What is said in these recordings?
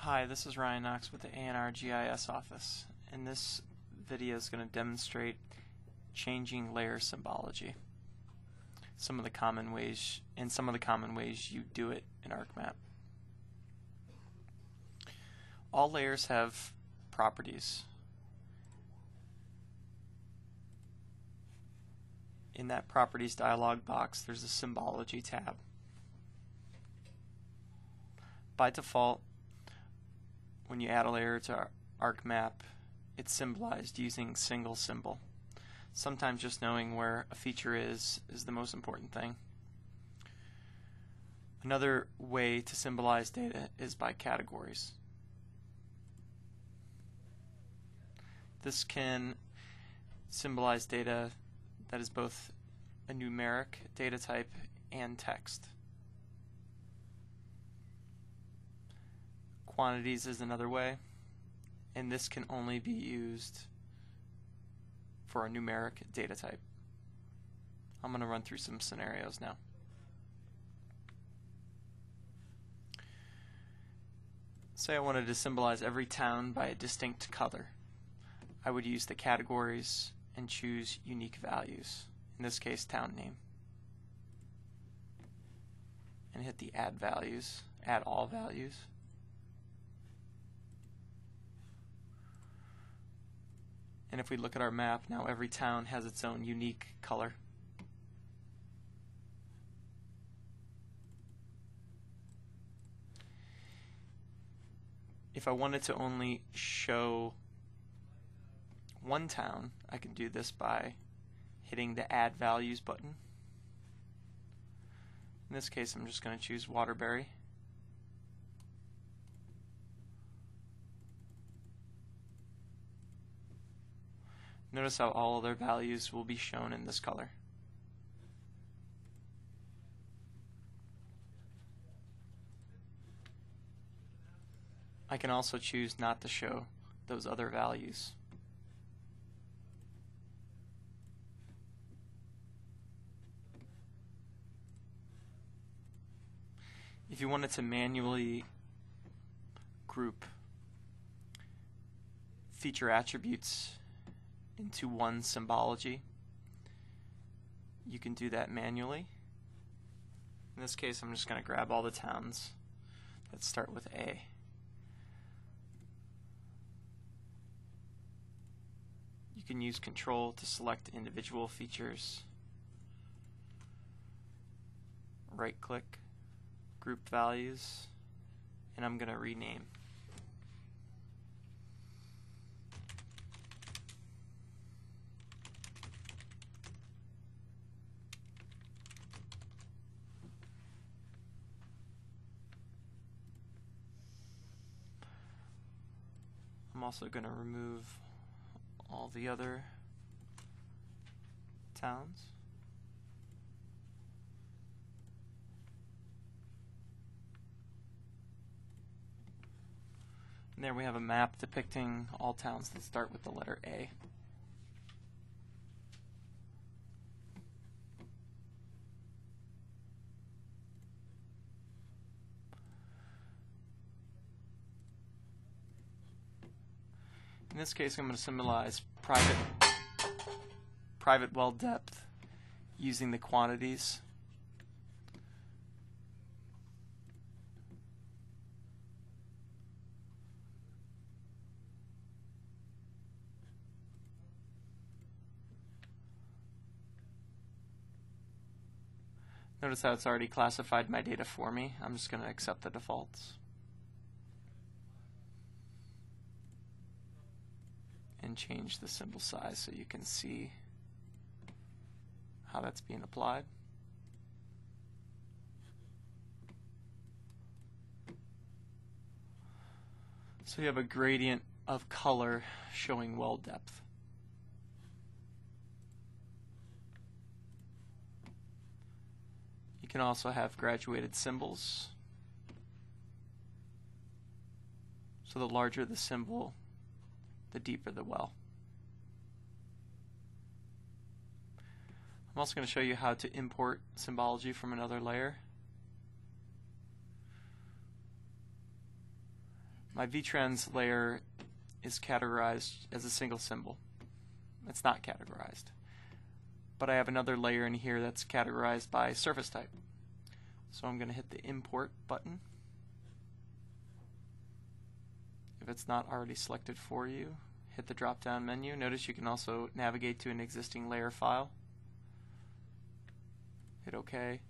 Hi, this is Ryan Knox with the A&R GIS office, and this video is going to demonstrate changing layer symbology. Some of the common ways you do it in ArcMap. All layers have properties. In that properties dialog box, there's a symbology tab. By default, when you add a layer to ArcMap, it's symbolized using single symbol. Sometimes just knowing where a feature is the most important thing. Another way to symbolize data is by categories. This can symbolize data that is both a numeric data type and text. Quantities is another way, and this can only be used for a numeric data type. I'm going to run through some scenarios now. Say I wanted to symbolize every town by a distinct color. I would use the categories and choose unique values, in this case town name, and hit the add values, add all values. And if we look at our map, now every town has its own unique color. If I wanted to only show one town, I can do this by hitting the Add Values button. In this case, I'm just going to choose Waterbury. Notice how all other values will be shown in this color. I can also choose not to show those other values. If you wanted to manually group feature attributes into one symbology, you can do that manually. In this case, I'm just going to grab all the towns that start with A. You can use Control to select individual features. Right-click, Group Values, and I'm going to rename. I'm also going to remove all the other towns. And there we have a map depicting all towns that start with the letter A. In this case, I'm going to symbolize private well depth using the quantities. Notice how it's already classified my data for me. I'm just going to accept the defaults. And change the symbol size so you can see how that's being applied. So you have a gradient of color showing well depth. You can also have graduated symbols. So the larger the symbol, the deeper the well. I'm also going to show you how to import symbology from another layer. My VTrans layer is categorized as a single symbol. It's not categorized. But I have another layer in here that's categorized by surface type. So I'm going to hit the Import button. If it's not already selected for you, hit the drop-down menu. Notice you can also navigate to an existing layer file. Hit OK.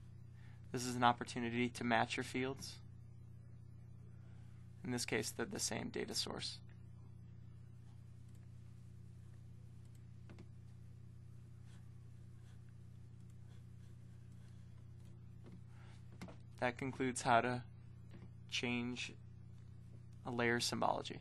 This is an opportunity to match your fields. In this case, they're the same data source. That concludes how to change a layer symbology.